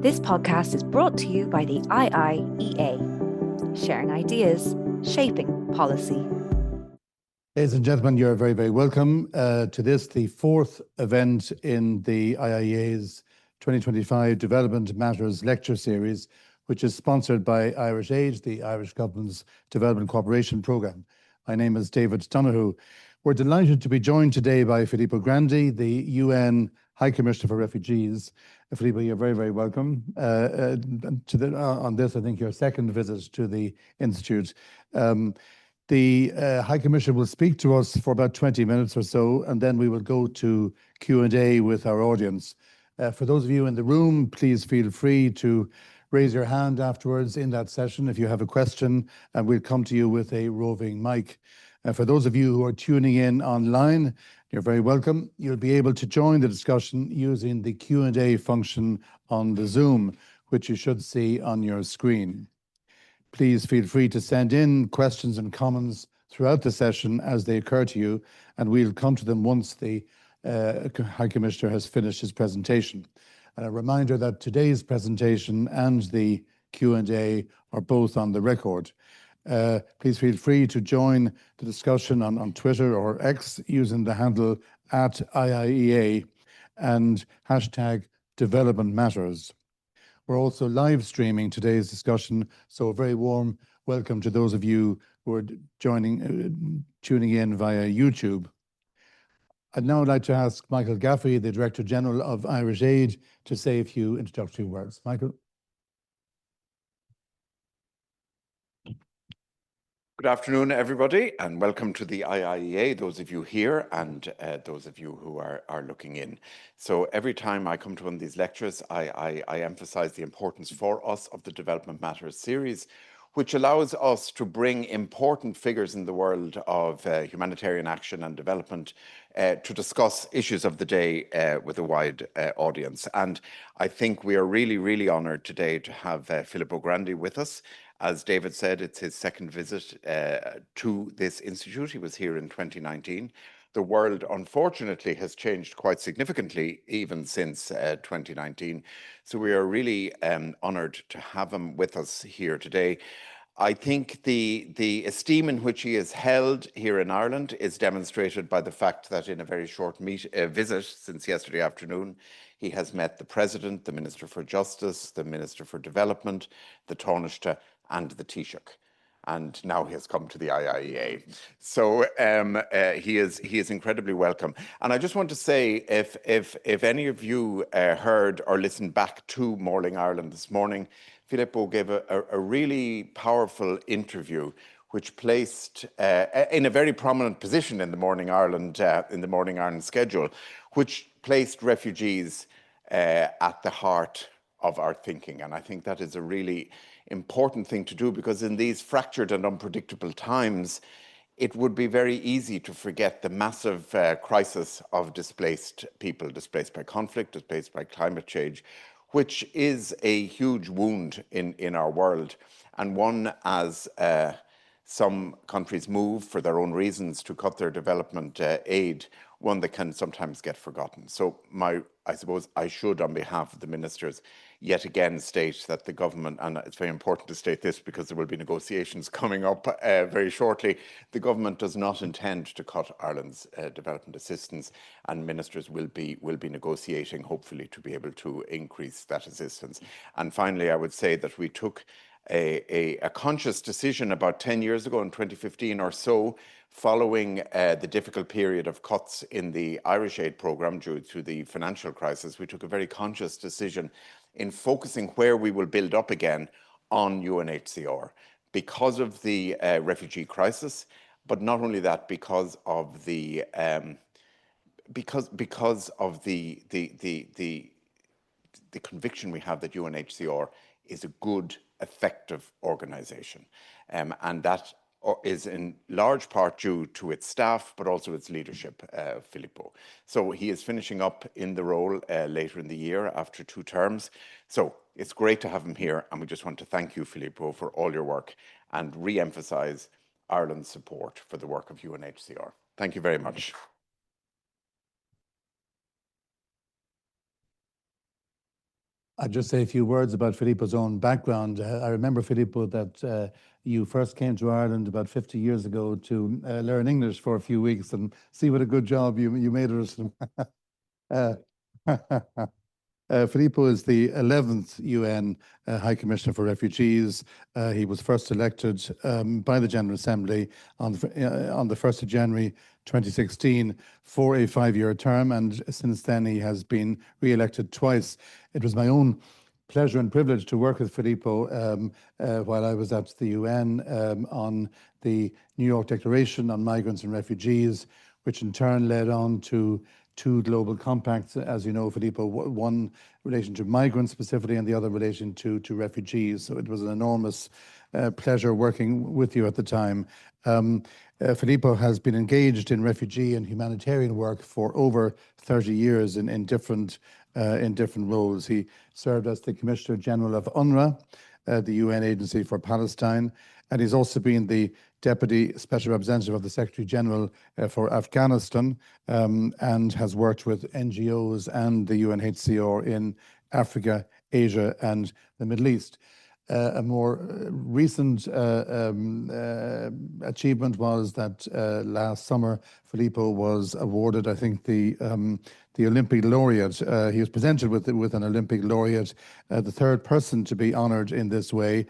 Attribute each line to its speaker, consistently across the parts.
Speaker 1: This podcast is brought to you by the IIEA, sharing ideas, shaping policy.
Speaker 2: Ladies and gentlemen, you're very, very welcome to this, the fourth event in the IIEA's 2025 Development Matters Lecture Series, which is sponsored by Irish Aid, the Irish Government's Development Cooperation Programme. My name is David Donoghue. We're delighted to be joined today by Filippo Grandi, the UN High Commissioner for Refugees. Filippo, you're very, very welcome. On this, I think, your second visit to the Institute. The High Commissioner will speak to us for about 20 minutes or so, and then we will go to Q&A with our audience. For those of you in the room, please feel free to raise your hand afterwards in that session if you have a question, and we'll come to you with a roving mic. For those of you who are tuning in online, you're very welcome. You'll be able to join the discussion using the Q&A function on the Zoom, which you should see on your screen. Please feel free to send in questions and comments throughout the session as they occur to you, and we'll come to them once the High Commissioner has finished his presentation. And a reminder that today's presentation and the Q&A are both on the record. Please feel free to join the discussion on Twitter or X using the handle @IIEA and hashtag Development Matters. We're also live streaming today's discussion, so a very warm welcome to those of you who are tuning in via YouTube. I'd now like to ask Michael Gaffey, the Director General of Irish Aid, to say a few introductory words. Michael.
Speaker 3: Good afternoon, everybody, and welcome to the IIEA, those of you here and those of you who are looking in. So every time I come to one of these lectures, I emphasize the importance for us of the Development Matters series, which allows us to bring important figures in the world of humanitarian action and development to discuss issues of the day with a wide audience. And I think we are really, really honored today to have Filippo Grandi with us. As David said, it's his second visit to this institute. He was here in 2019. The world, unfortunately, has changed quite significantly even since 2019. So we are really honored to have him with us here today. I think the esteem in which he is held here in Ireland is demonstrated by the fact that in a very short visit since yesterday afternoon, he has met the President, the Minister for Justice, the Minister for Development, the Taoiseach, and the Taoiseach. And now he has come to the IIEA. So he is incredibly welcome. And I just want to say, if any of you heard or listened back to Morning Ireland this morning, Filippo gave a really powerful interview, which placed in a very prominent position in the Morning Ireland schedule, which placed refugees at the heart of our thinking. And I think that is a really important thing to do, because in these fractured and unpredictable times, it would be very easy to forget the massive crisis of displaced people, displaced by conflict, displaced by climate change, which is a huge wound in our world, and one as some countries move for their own reasons to cut their development aid, one that can sometimes get forgotten. So I suppose I should, on behalf of the ministers, yet again state that the government, and it's very important to state this because there will be negotiations coming up very shortly, the government does not intend to cut Ireland's development assistance, and ministers will be negotiating, hopefully, to be able to increase that assistance. And finally, I would say that we took a conscious decision about 10 years ago, in 2015 or so, following the difficult period of cuts in the Irish aid programme due to the financial crisis. We took a very conscious decision in focusing where we will build up again on UNHCR because of the refugee crisis, but not only that, because of the conviction we have that UNHCR is a good, effective organisation, and that is in large part due to its staff, but also its leadership, Filippo. So he is finishing up in the role later in the year after 2 terms. So it's great to have him here, and we just want to thank you, Filippo, for all your work and re-emphasise Ireland's support for the work of UNHCR. Thank you very much.
Speaker 2: I'd just say a few words about Filippo's own background. I remember, Filippo, that you first came to Ireland about 50 years ago to learn English for a few weeks and see what a good job you made of it. Filippo is the 11th UN High Commissioner for Refugees. He was first elected by the General Assembly on the 1st of January 2016 for a 5-year term, and since then he has been re-elected twice. It was my own pleasure and privilege to work with Filippo while I was at the UN on the New York Declaration on Migrants and Refugees, which in turn led on to 2 global compacts, as you know, Filippo, one relation to migrants specifically and the other relation to refugees. So it was an enormous pleasure working with you at the time. Filippo has been engaged in refugee and humanitarian work for over 30 years in different roles. He served as the Commissioner General of UNRWA, the UN Agency for Palestine, and he's also been the Deputy Special Representative of the Secretary General for Afghanistan, and has worked with NGOs and the UNHCR in Africa, Asia, and the Middle East. A more recent achievement was that last summer, Filippo was awarded, I think, the Olympic laureate. He was presented with an Olympic laureate, the 3rd person to be honored in this way,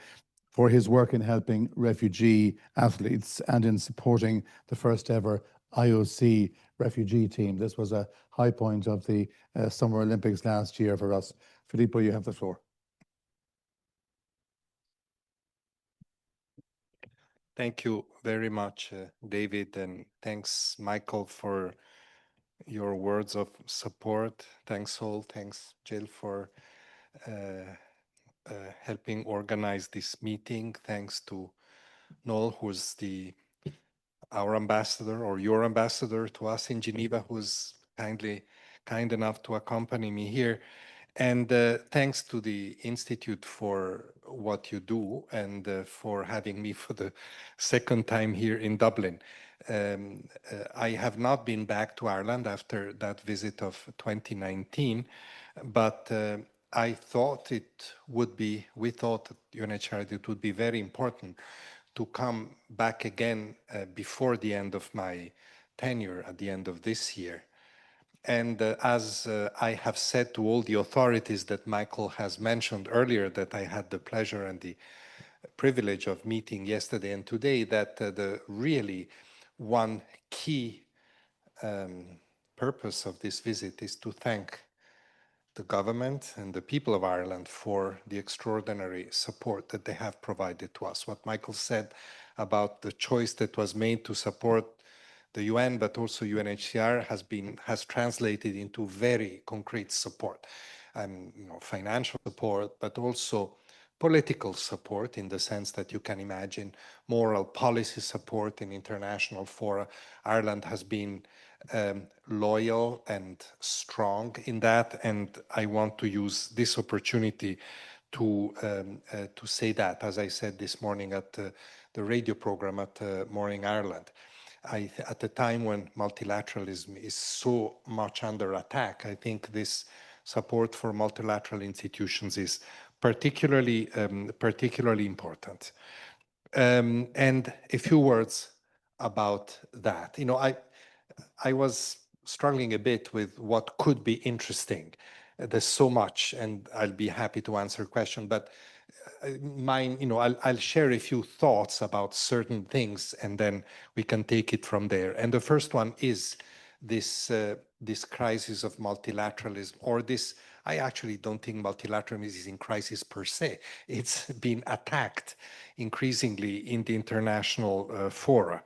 Speaker 2: for his work in helping refugee athletes and in supporting the first ever IOC refugee team. This was a high point of the Summer Olympics last year for us. Filippo, you have the floor.
Speaker 4: Thank you very much, David, and thanks, Michael, for your words of support. Thanks, all. Thanks, Jill, for helping organize this meeting. Thanks to Noel, who's our ambassador or your ambassador to us in Geneva, who's kind enough to accompany me here. And thanks to the Institute for what you do and for having me for the 2nd time here in Dublin. I have not been back to Ireland after that visit of 2019, but we thought at UNHCR it would be very important to come back again before the end of my tenure at the end of this year. And as I have said to all the authorities that Michael has mentioned earlier, that I had the pleasure and the privilege of meeting yesterday and today, that the really one key purpose of this visit is to thank the government and the people of Ireland for the extraordinary support that they have provided to us. What Michael said about the choice that was made to support the UN, but also UNHCR has translated into very concrete support, financial support, but also political support in the sense that you can imagine moral policy support in international fora. Ireland has been loyal and strong in that, and I want to use this opportunity to say that, as I said this morning at the radio program at Morning Ireland. At the time when multilateralism is so much under attack, I think this support for multilateral institutions is particularly important. And a few words about that. I was struggling a bit with what could be interesting. There's so much, and I'll be happy to answer questions, but I'll share a few thoughts about certain things, and then we can take it from there. And the first one is this crisis of multilateralism, or this. I actually don't think multilateralism is in crisis per se. It's been attacked increasingly in the international fora.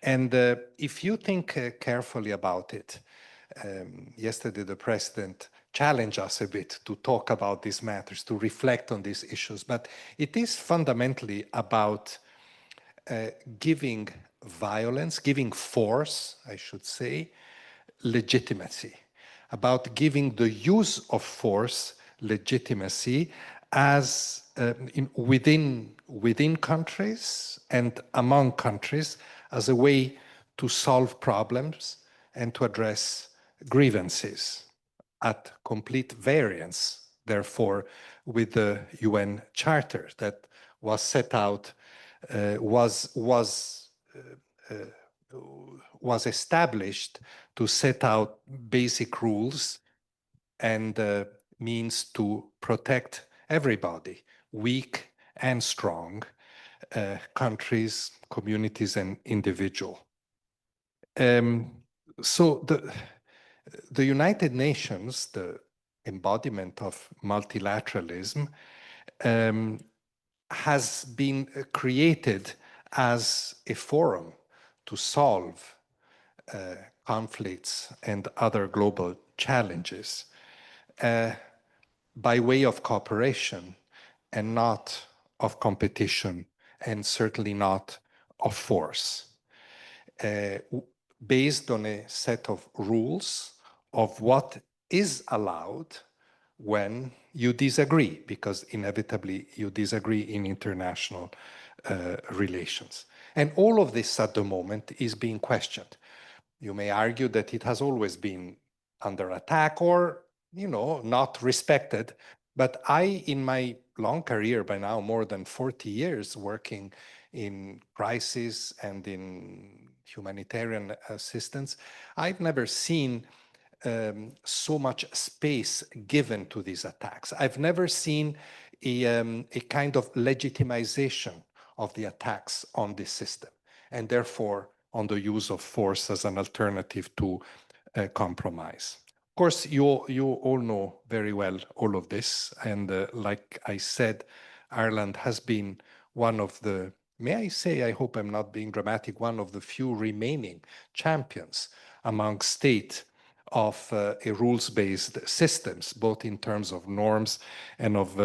Speaker 4: And if you think carefully about it, yesterday the president challenged us a bit to talk about these matters, to reflect on these issues. But it is fundamentally about giving violence, giving force, I should say, legitimacy, about giving the use of force legitimacy as within countries and among countries as a way to solve problems and to address grievances at complete variance therefore, with the UN Charter that was set out, was established to set out basic rules and means to protect everybody, weak and strong, countries, communities, and individuals. So the United Nations, the embodiment of multilateralism, has been created as a forum to solve conflicts and other global challenges by way of cooperation and not of competition, and certainly not of force, based on a set of rules of what is allowed when you disagree, because inevitably you disagree in international relations. And all of this at the moment is being questioned. You may argue that it has always been under attack or, not respected. But I, in my long career, by now more than 40 years working in crisis and in humanitarian assistance, I've never seen so much space given to these attacks. I've never seen a kind of legitimization of the attacks on this system, and therefore on the use of force as an alternative to compromise. Of course, you all know very well all of this, and like I said, Ireland has been one of the, may I say, I hope I'm not being dramatic, one of the few remaining champions among states of a rules-based systems, both in terms of norms and of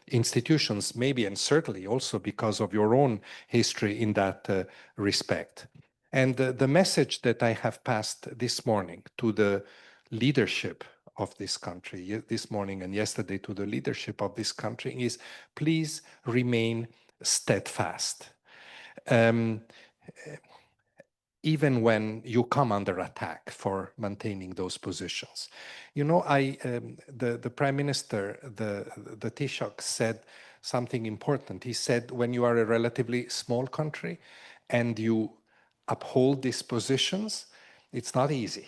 Speaker 4: institutions, maybe and certainly also because of your own history in that respect. And the message that I have passed this morning to the leadership of this country, this morning and yesterday to the leadership of this country, is please remain steadfast. Even when you come under attack for maintaining those positions. The Prime Minister, the Taoiseach, said something important. He said, when you are a relatively small country and you uphold these positions, it's not easy.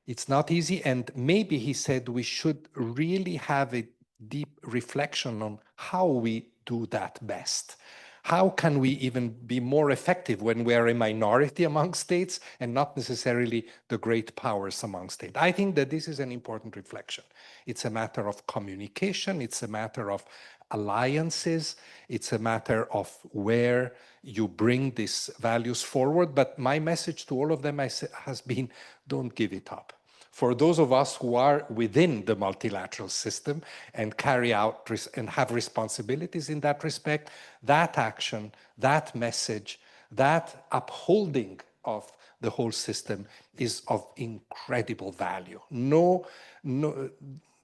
Speaker 4: It's not easy, and maybe, he said, we should really have a deep reflection on how we do that best. How can we even be more effective when we are a minority among states and not necessarily the great powers among states? I think that this is an important reflection. It's a matter of communication. It's a matter of alliances. It's a matter of where you bring these values forward. But my message to all of them has been, don't give it up. For those of us who are within the multilateral system and carry out and have responsibilities in that respect, that action, that message, that upholding of the whole system is of incredible value.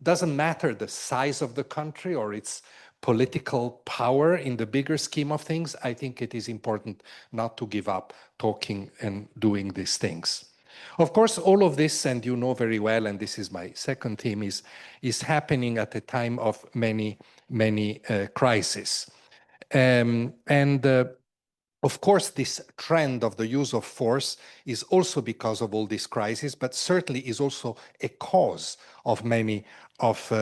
Speaker 4: Doesn't matter the size of the country or its political power in the bigger scheme of things. I think it is important not to give up talking and doing these things. Of course, all of this, and you know very well, and this is my second theme, is happening at a time of many crises. Of course, this trend of the use of force is also because of all these crises, but certainly is also a cause of many of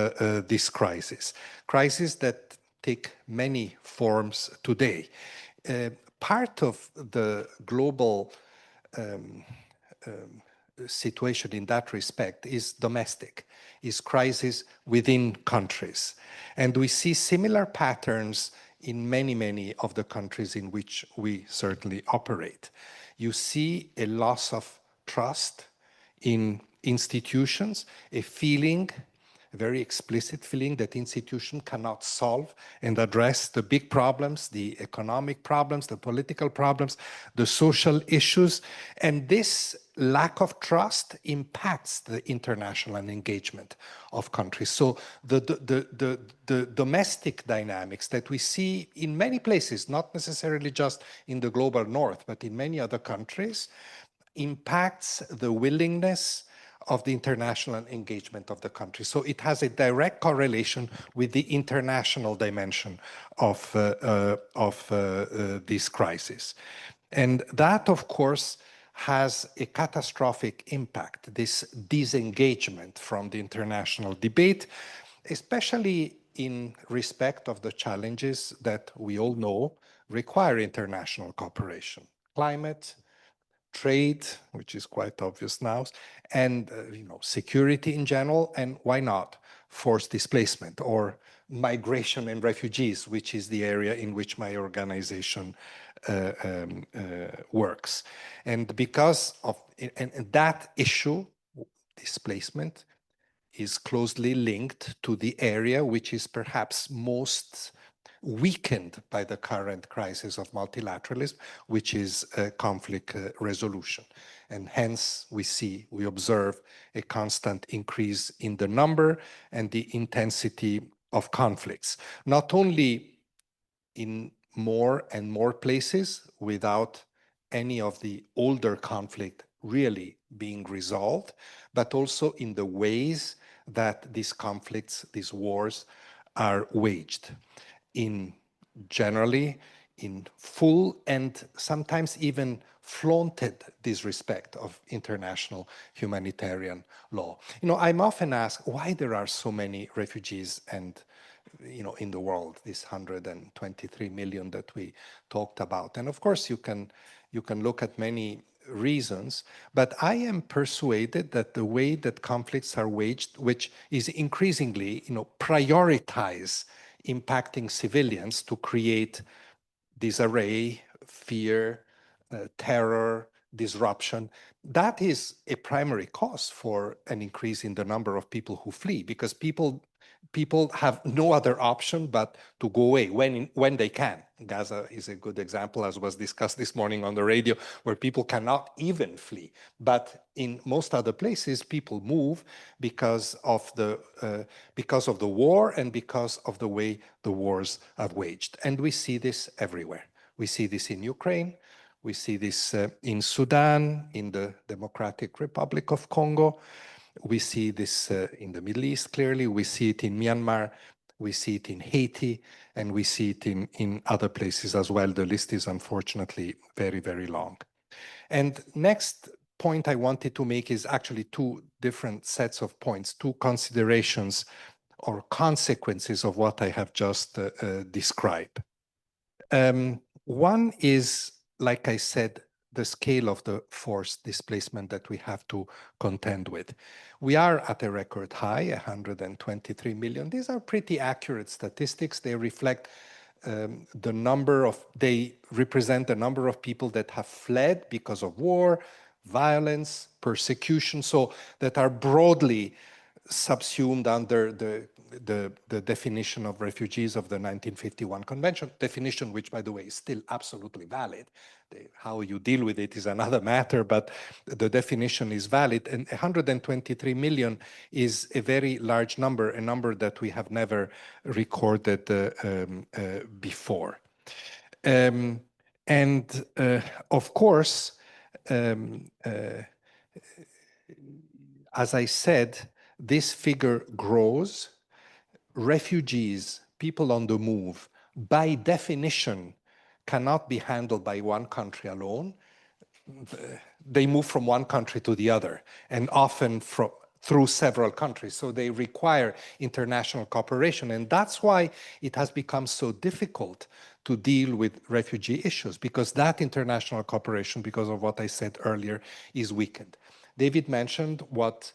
Speaker 4: these crises. Crises that take many forms today. Part of the global situation in that respect is domestic, is crisis within countries. And we see similar patterns in many of the countries in which we certainly operate. You see a loss of trust in institutions, a very explicit feeling that institutions cannot solve and address the big problems, the economic problems, the political problems, the social issues. And this lack of trust impacts the international engagement of countries. So the domestic dynamics that we see in many places, not necessarily just in the global north, but in many other countries, impacts the willingness of the international engagement of the country. So it has a direct correlation with the international dimension of this crisis. And that, of course, has a catastrophic impact, this disengagement from the international debate, especially in respect of the challenges that we all know require international cooperation. Climate, trade, which is quite obvious now, and security in general, and why not forced displacement or migration and refugees, which is the area in which my organization works. And because of and that issue, displacement, is closely linked to the area which is perhaps most weakened by the current crisis of multilateralism, which is conflict resolution. And hence we observe a constant increase in the number and the intensity of conflicts, not only in more and more places without any of the older conflict really being resolved, but also in the ways that these conflicts, these wars are waged generally in full and sometimes even flaunted disrespect of international humanitarian law. I'm often asked why there are so many refugees and in the world, this 123 million that we talked about. And of course, you can look at many reasons, but I am persuaded that the way that conflicts are waged, which is increasingly, prioritize impacting civilians to create disarray, fear, terror, disruption, that is a primary cause for an increase in the number of people who flee, because people have no other option but to go away when they can. Gaza is a good example, as was discussed this morning on the radio, where people cannot even flee. But in most other places, people move because of the war and because of the way the wars are waged. And we see this everywhere. We see this in Ukraine. We see this in Sudan, in the Democratic Republic of Congo. We see this in the Middle East, clearly. We see it in Myanmar. We see it in Haiti. And we see it in other places as well. The list is unfortunately very, very long. And next point I wanted to make is actually two different sets of points, two considerations or consequences of what I have just described. One is, like I said, the scale of the forced displacement that we have to contend with. We are at a record high, 123 million. These are pretty accurate statistics. They reflect they represent the number of people that have fled because of war, violence, persecution, so that are broadly subsumed under the definition of refugees of the 1951 Convention, definition which, by the way, is still absolutely valid. How you deal with it is another matter, but the definition is valid. And 123 million is a very large number, a number that we have never recorded before. And of course, as I said, this figure grows. Refugees, people on the move, by definition, cannot be handled by one country alone. They move from one country to the other, and often through several countries. So they require international cooperation. And that's why it has become so difficult to deal with refugee issues, because that international cooperation, because of what I said earlier, is weakened. David mentioned what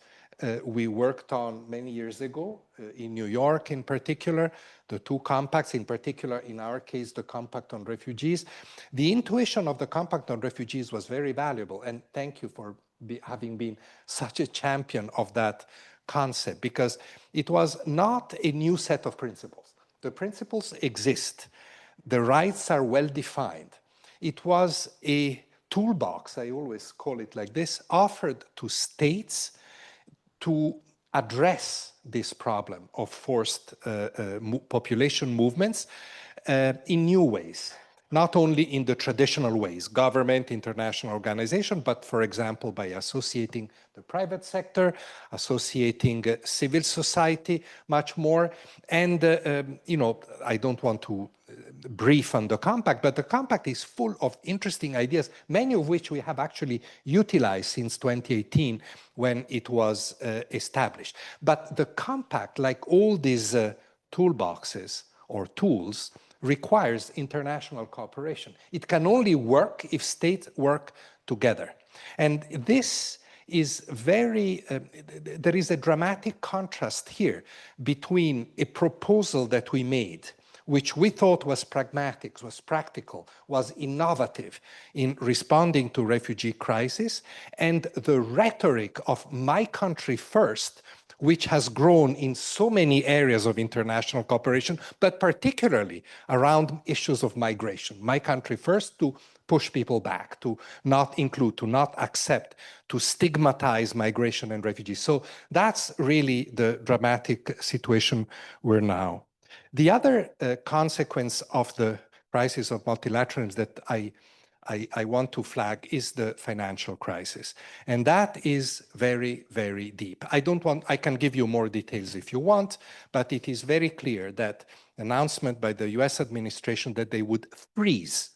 Speaker 4: we worked on many years ago in New York in particular, the two compacts, in particular, in our case, the Compact on Refugees. The intuition of the Compact on Refugees was very valuable, and thank you for having been such a champion of that concept, because it was not a new set of principles. The principles exist. The rights are well defined. It was a toolbox, I always call it like this, offered to states to address this problem of forced population movements in new ways. not only in the traditional ways, government, international organization, but for example, by associating the private sector, associating civil society much more. And, I don't want to brief on the compact, but the compact is full of interesting ideas, many of which we have actually utilized since 2018 when it was established. But the compact, like all these toolboxes or tools, requires international cooperation. It can only work if states work together. And this is there is a dramatic contrast here between a proposal that we made, which we thought was pragmatic, was practical, was innovative in responding to refugee crisis, and the rhetoric of my country first, which has grown in so many areas of international cooperation, but particularly around issues of migration. My country first, to push people back, to not include, to not accept, to stigmatize migration and refugees. So that's really the dramatic situation we're now. The other consequence of the crisis of multilateralism that I want to flag is the financial crisis. And that is very, very deep. I can give you more details if you want, but it is very clear that announcement by the US administration that they would freeze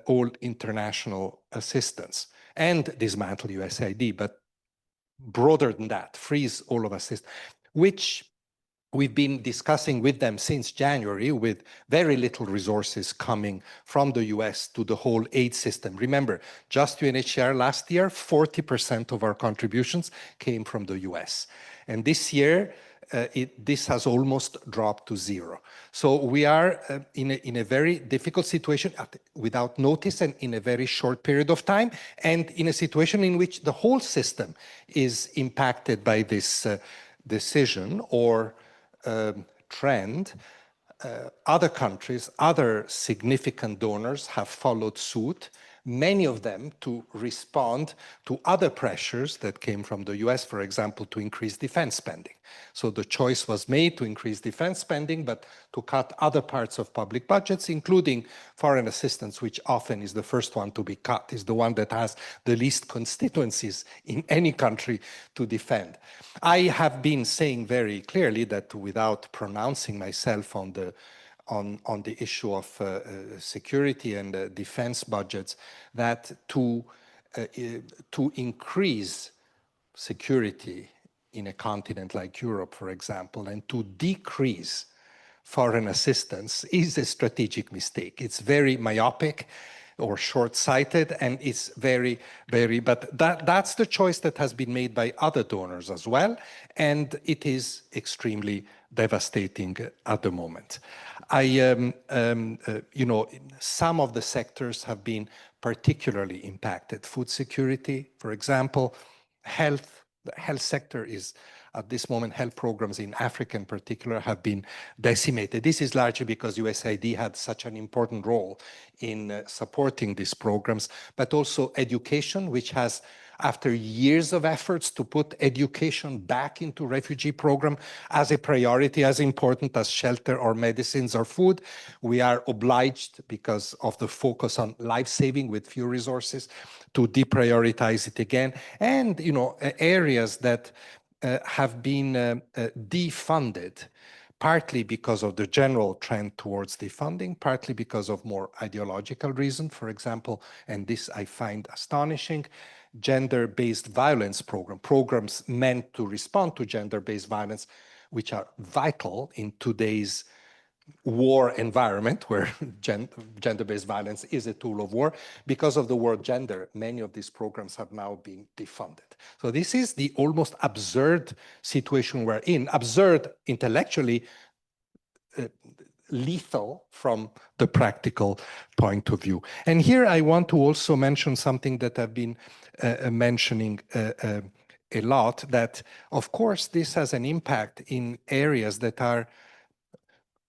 Speaker 4: all international assistance and dismantle USAID, but broader than that, freeze all of assistance, which we've been discussing with them since January, with very little resources coming from the US to the whole aid system. Remember, just UNHCR last year, 40% of our contributions came from the US. And this year, this has almost dropped to zero. So we are in a very difficult situation without notice and in a very short period of time, and in a situation in which the whole system is impacted by this decision or trend. Other countries, other significant donors have followed suit, many of them to respond to other pressures that came from the US, for example, to increase defense spending. So the choice was made to increase defense spending, but to cut other parts of public budgets, including foreign assistance, which often is the first one to be cut, is the one that has the least constituencies in any country to defend. I have been saying very clearly that, without pronouncing myself on the issue of security and defense budgets, that to increase security in a continent like Europe, for example, and to decrease foreign assistance is a strategic mistake. It's very myopic or short-sighted, and it's very, but that's the choice that has been made by other donors as well, and it is extremely devastating at the moment. Some of the sectors have been particularly impacted. Food security, for example, health. The health sector is, at this moment, health programs in Africa in particular have been decimated. This is largely because USAID had such an important role in supporting these programs, but also education, which has, after years of efforts to put education back into refugee program as a priority, as important as shelter or medicines or food, we are obliged, because of the focus on life-saving with few resources, to deprioritize it again. And, areas that have been defunded, partly because of the general trend towards defunding, partly because of more ideological reasons. For example, and this I find astonishing, gender-based violence programs meant to respond to gender-based violence, which are vital in today's war environment where gender-based violence is a tool of war. Because of the word gender, many of these programs have now been defunded. So this is the almost absurd situation we're in, absurd intellectually, lethal from the practical point of view. And here I want to also mention something that I've been mentioning a lot, that of course this has an impact in areas that are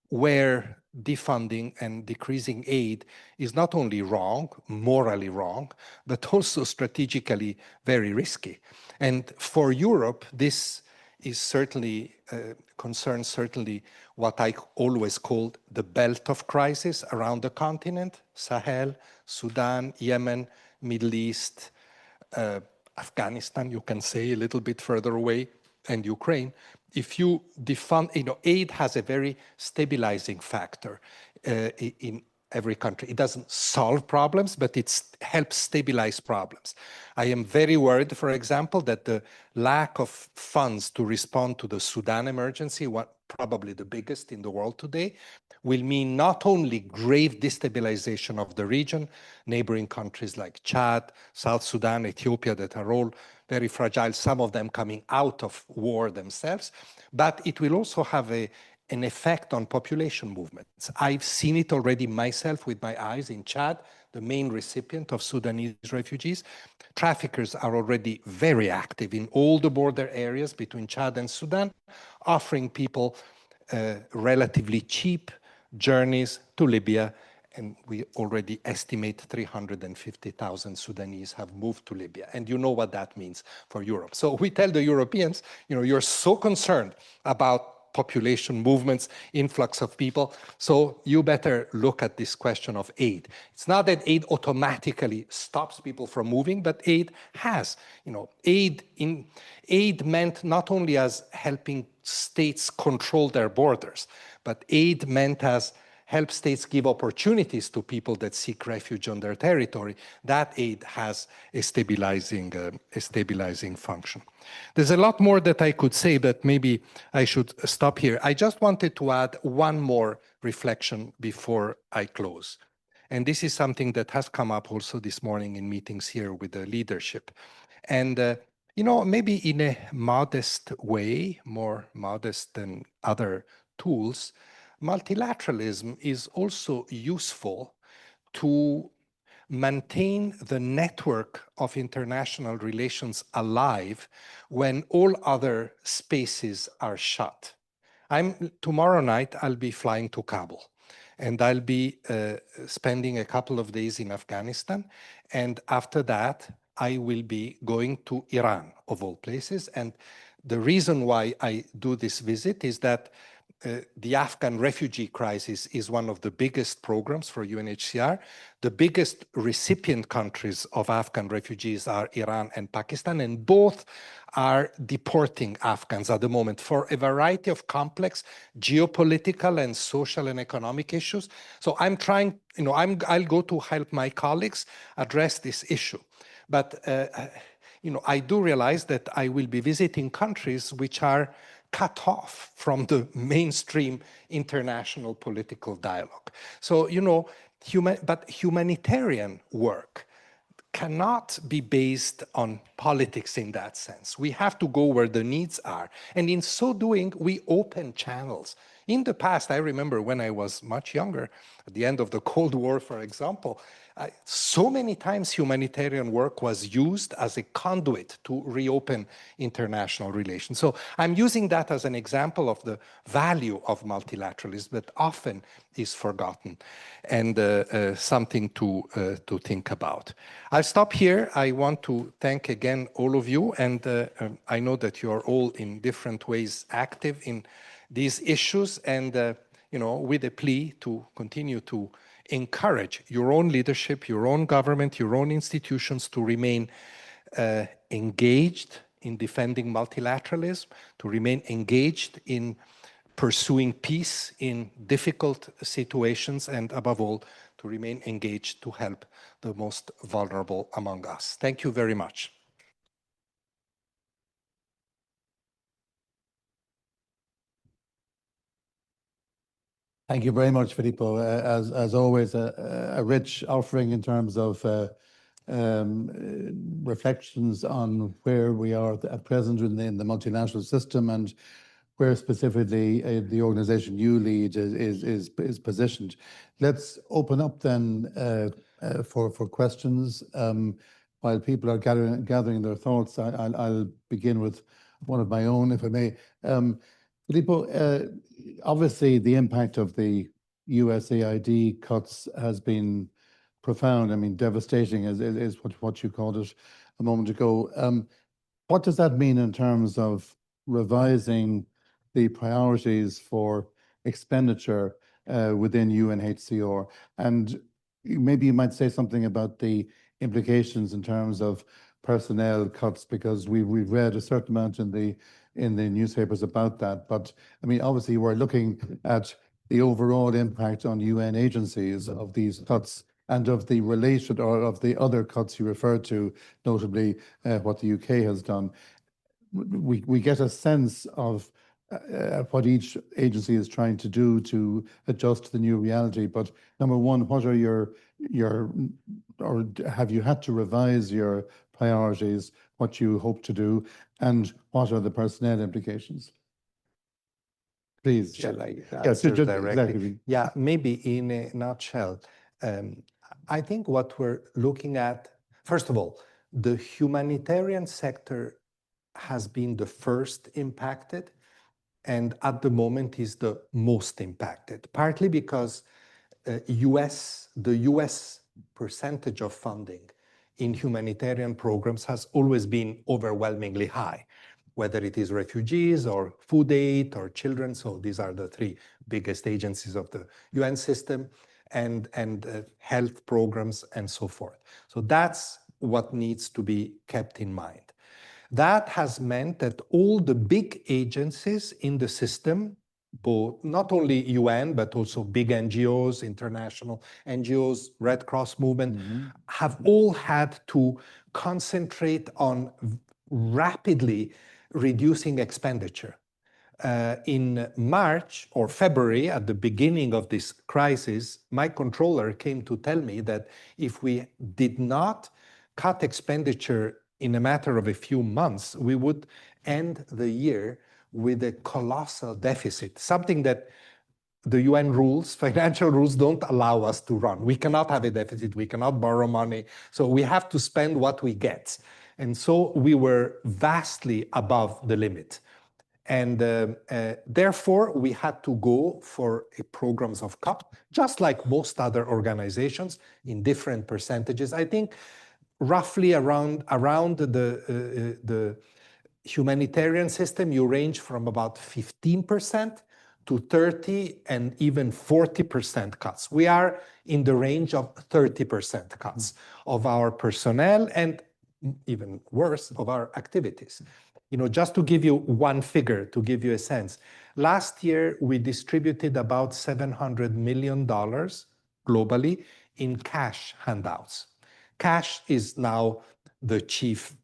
Speaker 4: where defunding and decreasing aid is not only wrong, morally wrong, but also strategically very risky. And for Europe, this is certainly concerns certainly what I always called the belt of crisis around the continent: Sahel, Sudan, Yemen, Middle East, Afghanistan, you can say a little bit further away, and Ukraine. If you defund, aid has a very stabilizing factor in every country. It doesn't solve problems, but it helps stabilize problems. I am very worried, for example, that the lack of funds to respond to the Sudan emergency, probably the biggest in the world today, will mean not only grave destabilization of the region, neighboring countries like Chad, South Sudan, Ethiopia, that are all very fragile, some of them coming out of war themselves, but it will also have an effect on population movements. I've seen it already myself with my eyes in Chad, the main recipient of Sudanese refugees. Traffickers are already very active in all the border areas between Chad and Sudan, offering people relatively cheap journeys to Libya. And we already estimate 350,000 Sudanese have moved to Libya. And you know what that means for Europe. So we tell the Europeans, you're so concerned about population movements, influx of people, so you better look at this question of aid. It's not that aid automatically stops people from moving, but aid has. Aid meant not only as helping states control their borders, but aid meant as help states give opportunities to people that seek refuge on their territory. That aid has a stabilizing function. There's a lot more that I could say, but maybe I should stop here. I just wanted to add one more reflection before I close. And this is something that has come up also this morning in meetings here with the leadership. And maybe in a modest way, more modest than other tools, multilateralism is also useful to maintain the network of international relations alive when all other spaces are shut. Tomorrow night, I'll be flying to Kabul, and I'll be spending a couple of days in Afghanistan. And after that, I will be going to Iran, of all places. And the reason why I do this visit is that the Afghan refugee crisis is one of the biggest programs for UNHCR. The biggest recipient countries of Afghan refugees are Iran and Pakistan, and both are deporting Afghans at the moment for a variety of complex geopolitical and social and economic issues. So I'm trying, I'll go to help my colleagues address this issue. But, I do realize that I will be visiting countries which are cut off from the mainstream international political dialogue. So, but humanitarian work cannot be based on politics in that sense. We have to go where the needs are. And in so doing, we open channels. In the past, I remember when I was much younger, at the end of the Cold War, for example, so many times humanitarian work was used as a conduit to reopen international relations. So I'm using that as an example of the value of multilateralism that often is forgotten, and something to think about. I'll stop here. I want to thank again all of you, and I know that you are all in different ways active in these issues, and with a plea to continue to encourage your own leadership, your own government, your own institutions to remain engaged in defending multilateralism, to remain engaged in pursuing peace in difficult situations, and above all, to remain engaged to help the most vulnerable among us. Thank you very much.
Speaker 2: Thank you very much, Filippo. As always, a rich offering in terms of reflections on where we are at present in the multilateral system and where specifically the organization you lead is positioned. Let's open up then for questions. While people are gathering their thoughts, I'll begin with one of my own, if I may. Filippo, obviously the impact of the USAID cuts has been profound. I mean, devastating is what you called it a moment ago. What does that mean in terms of revising the priorities for expenditure within UNHCR. And maybe you might say something about the implications in terms of personnel cuts, because we've read a certain amount in the newspapers about that. But I mean, obviously, we're looking at the overall impact on UN agencies of these cuts and of the related or of the other cuts you referred to, notably what the UK has done. We get a sense of what each agency is trying to do to adjust to the new reality. But number one, what are or have you had to revise your priorities, what you hope to do, and what are the personnel implications? Please.
Speaker 4: Shall I
Speaker 2: Yes,
Speaker 4: answer
Speaker 2: just
Speaker 4: directly?
Speaker 2: exactly.
Speaker 4: Yeah, maybe in a nutshell, I think what we're looking at, first of all, the humanitarian sector has been the first impacted, and at the moment is the most impacted, partly because the US percentage of funding in humanitarian programs has always been overwhelmingly high, whether it is refugees or food aid or children. So these are the three biggest agencies of the UN system, and health programs and so forth. So that's what needs to be kept in mind. That has meant that all the big agencies in the system, both not only UN, but also big NGOs, international NGOs, Red Cross movement, have all had to concentrate on rapidly reducing expenditure. In March or February, at the beginning of this crisis, my controller came to tell me that if we did not cut expenditure in a matter of a few months, we would end the year with a colossal deficit, something that the UN rules, financial rules, don't allow us to run. We cannot have a deficit, we cannot borrow money, so we have to spend what we get. And so we were vastly above the limit. And therefore, we had to go for programs of cut, just like most other organizations, in different percentages. I think roughly around the humanitarian system, you range from about 15% to 30 and even 40% cuts. We are in the range of 30% cuts of our personnel and even worse, of our activities. You know, just to give you one figure, to give you a sense, last year we distributed about $700 million globally in cash handouts. Cash is now the chief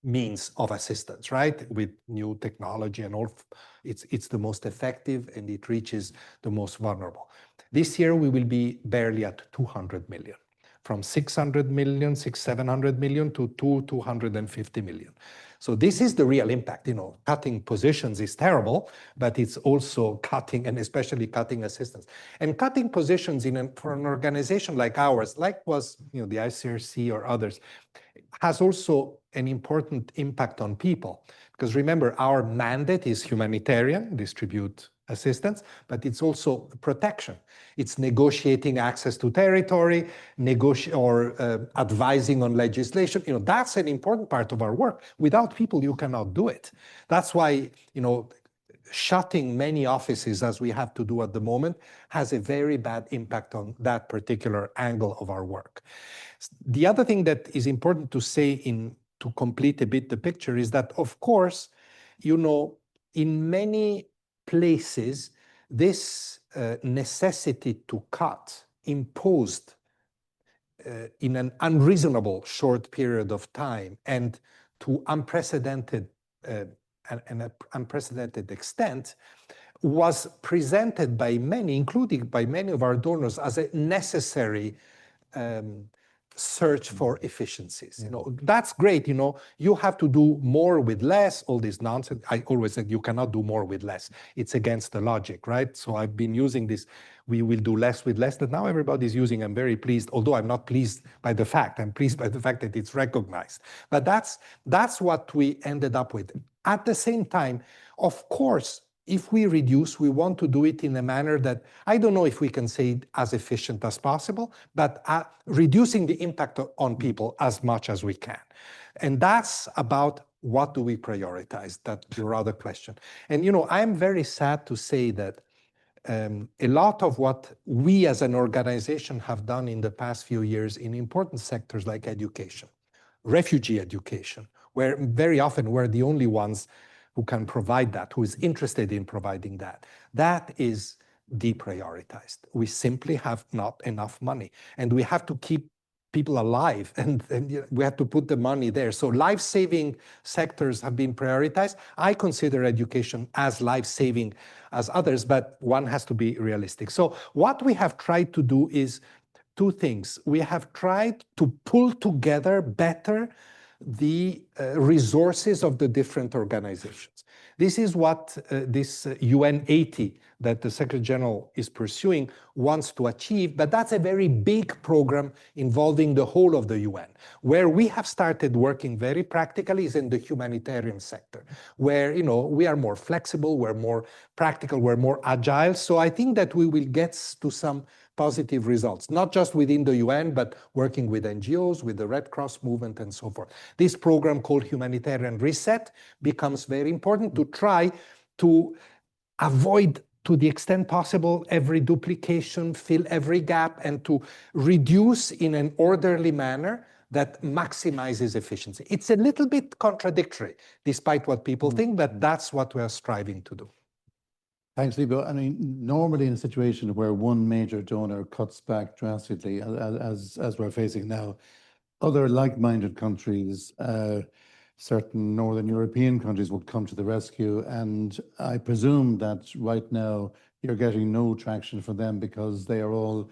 Speaker 4: means of assistance, right? With new technology and all, it's the most effective and it reaches the most vulnerable. This year we will be barely at 200 million, from 600 million, 700 million to 250 million. So this is the real impact. You know, cutting positions is terrible, but it's also cutting, and especially cutting assistance. And cutting positions for an organization like ours, like was the ICRC or others, has also an important impact on people. Because remember, our mandate is humanitarian, distribute assistance, but it's also protection. It's negotiating access to territory, advising on legislation. You know, that's an important part of our work. Without people, you cannot do it. That's why, shutting many offices, as we have to do at the moment, has a very bad impact on that particular angle of our work. The other thing that is important to say to complete a bit the picture is that, of course, in many places, this necessity to cut imposed in an unreasonable short period of time and to unprecedented an unprecedented extent was presented by many, including by many of our donors, as a necessary search for efficiencies. That's great. You have to do more with less, all this nonsense. I always said you cannot do more with less. It's against the logic, right? So I've been using this, we will do less with less, that now everybody's using. I'm very pleased, although I'm not pleased by the fact. I'm pleased by the fact that it's recognized. But that's what we ended up with. At the same time, of course, if we reduce, we want to do it in a manner that, I don't know if we can say as efficient as possible, but reducing the impact on people as much as we can. And that's about what do we prioritize? That's your other question. And, you know, I'm very sad to say that a lot of what we as an organization have done in the past few years in important sectors like education, refugee education, where very often we're the only ones who can provide that, who is interested in providing that, that is deprioritized. We simply have not enough money, and we have to keep people alive, and we have to put the money there. So life-saving sectors have been prioritized. I consider education as life-saving as others, but one has to be realistic. So what we have tried to do is two things. We have tried to pull together better the resources of the different organizations. This is what this UN 80 that the Secretary General is pursuing wants to achieve, but that's a very big program involving the whole of the UN. Where we have started working very practically is in the humanitarian sector, where, you know, we are more flexible, we're more practical, we're more agile. So I think that we will get to some positive results, not just within the UN, but working with NGOs, with the Red Cross movement, and so forth. This program called Humanitarian Reset becomes very important to try to avoid, to the extent possible, every duplication, fill every gap, and to reduce in an orderly manner that maximizes efficiency. It's a little bit contradictory, despite what people think, but that's what we are striving to do.
Speaker 2: Thanks, Filippo. I mean, normally in a situation where one major donor cuts back drastically, as we're facing now, other like-minded countries, certain Northern European countries would come to the rescue. And I presume that right now you're getting no traction from them because they are all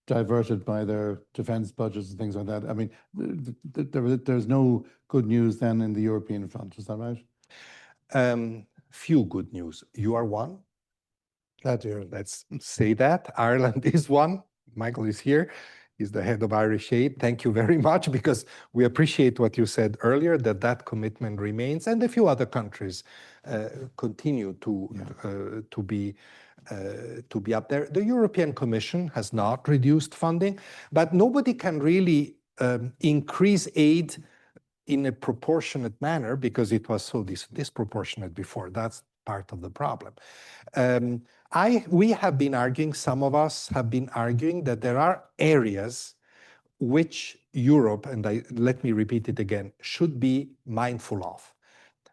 Speaker 2: diverted by their defense budgets and things like that. I mean, there's no good news then in the European front. Is that right?
Speaker 4: Few good news. You are one.
Speaker 2: Glad to hear.
Speaker 4: Let's say that. Ireland is one. Michael is here. He's the head of Irish Aid. Thank you very much, because we appreciate what you said earlier, that that commitment remains, and a few other countries continue to be up there. The European Commission has not reduced funding, but nobody can really increase aid in a proportionate manner because it was so disproportionate before. That's part of the problem. We have been arguing, some of us have been arguing, that there are areas which Europe, and let me repeat it again, should be mindful of.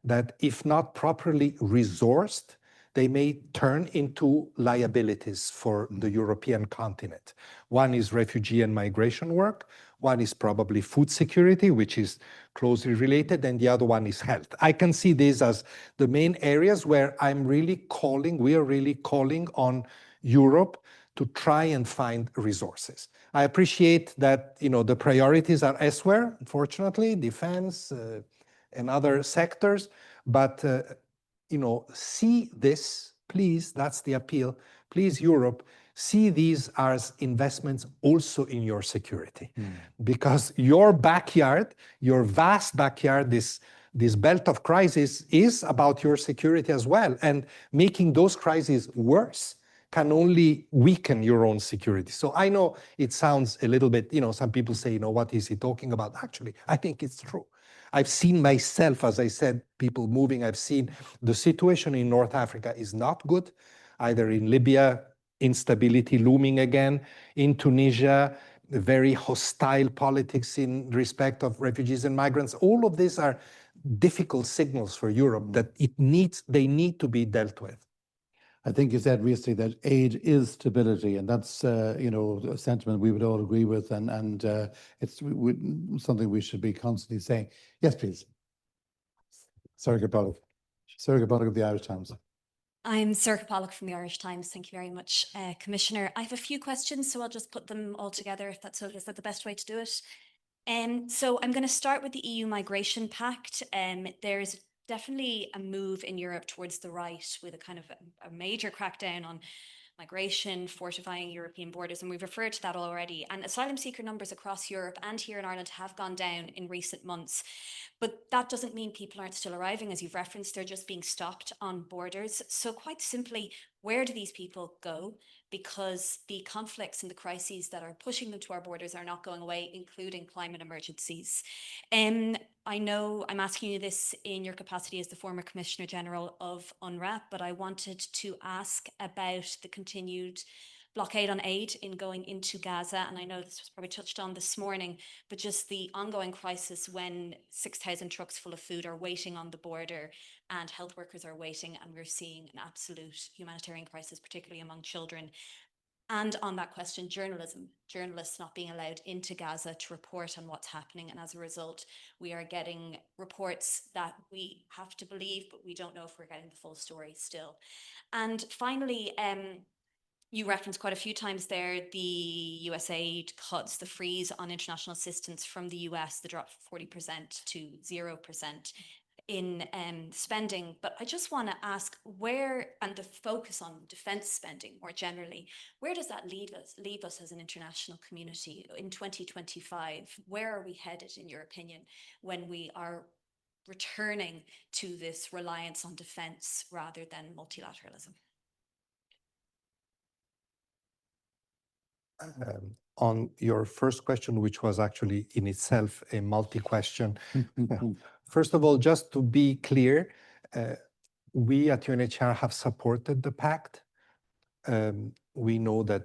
Speaker 4: That if not properly resourced, they may turn into liabilities for the European continent. One is refugee and migration work. One is probably food security, which is closely related, and the other one is health. I can see these as the main areas where we are really calling on Europe to try and find resources. I appreciate that, you know, the priorities are elsewhere, unfortunately, defense and other sectors, but you know, see this, please, that's the appeal, please, Europe, see these as investments also in your security. Because your backyard, your vast backyard, this belt of crisis is about your security as well. And making those crises worse can only weaken your own security. So I know it sounds a little bit, you know, some people say, you know, what is he talking about? Actually, I think it's true. I've seen myself, as I said, people moving. I've seen the situation in North Africa is not good, either in Libya, instability looming again, in Tunisia, very hostile politics in respect of refugees and migrants. All of these are difficult signals for Europe that they need to be dealt with.
Speaker 2: I think you said recently that aid is stability, and that's you know, a sentiment we would all agree with, and it's something we should be constantly saying. Yes, please. Sorcha Pollock. Sorcha Pollock of the Irish Times.
Speaker 5: I'm Sorcha Pollock from the Irish Times. Thank you very much, Commissioner. I have a few questions, so I'll just put them all together, if that's okay. Is that the best way to do it? So I'm going to start with the EU Migration Pact. There's definitely a move in Europe towards the right with a kind of a major crackdown on migration, fortifying European borders, and we've referred to that already. And asylum seeker numbers across Europe and here in Ireland have gone down in recent months. But that doesn't mean people aren't still arriving, as you've referenced, they're just being stopped on borders. So quite simply, Where do these people go? Because the conflicts and the crises that are pushing them to our borders are not going away, including climate emergencies. I know I'm asking you this in your capacity as the former Commissioner General of UNRWA, but I wanted to ask about the continued blockade on aid in going into Gaza. And I know this was probably touched on this morning, but just the ongoing crisis when 6,000 trucks full of food are waiting on the border and health workers are waiting, and we're seeing an absolute humanitarian crisis, particularly among children. And on that question, journalism, journalists not being allowed into Gaza to report on what's happening. And as a result, we are getting reports that we have to believe, but we don't know if we're getting the full story still. And finally, you referenced quite a few times there the USAID cuts, the freeze on international assistance from the US, the drop from 40% to 0% in spending. But I just want to ask where, and the focus on defense spending more generally, where does that leave us as an international community in 2025? Where are we headed, in your opinion, when we are returning to this reliance on defense rather than multilateralism?
Speaker 4: On your first question, which was actually in itself a multi-question. First of all, just to be clear, we at UNHCR have supported the pact. We know that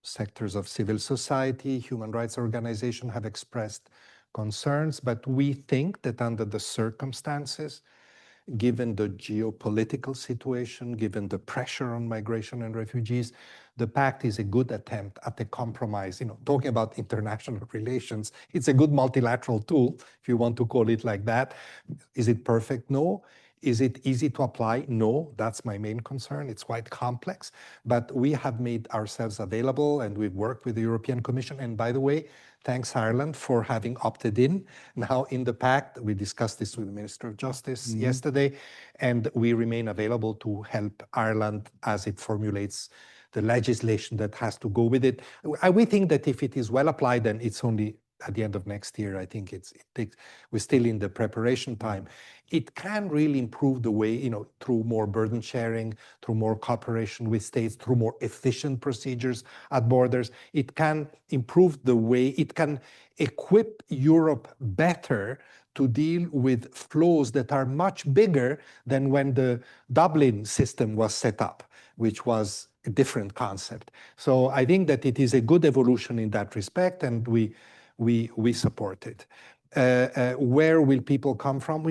Speaker 4: sectors of civil society, human rights organizations have expressed concerns, but we think that under the circumstances, given the geopolitical situation, given the pressure on migration and refugees, the pact is a good attempt at a compromise. Talking about international relations, it's a good multilateral tool, if you want to call it like that. Is it perfect? No. Is it easy to apply? No, that's my main concern. It's quite complex, but we have made ourselves available and we've worked with the European Commission. And by the way, thanks Ireland for having opted in. Now in the pact, we discussed this with the Minister of Justice yesterday, and we remain available to help Ireland as it formulates the legislation that has to go with it. We think that if it is well applied, then it's only at the end of next year. I think we're still in the preparation time. It can really improve the way, through more burden sharing, through more cooperation with states, through more efficient procedures at borders. It can improve the way, it can equip Europe better to deal with flows that are much bigger than when the Dublin system was set up, which was a different concept. So I think that it is a good evolution in that respect, and we support it. Where will people come from?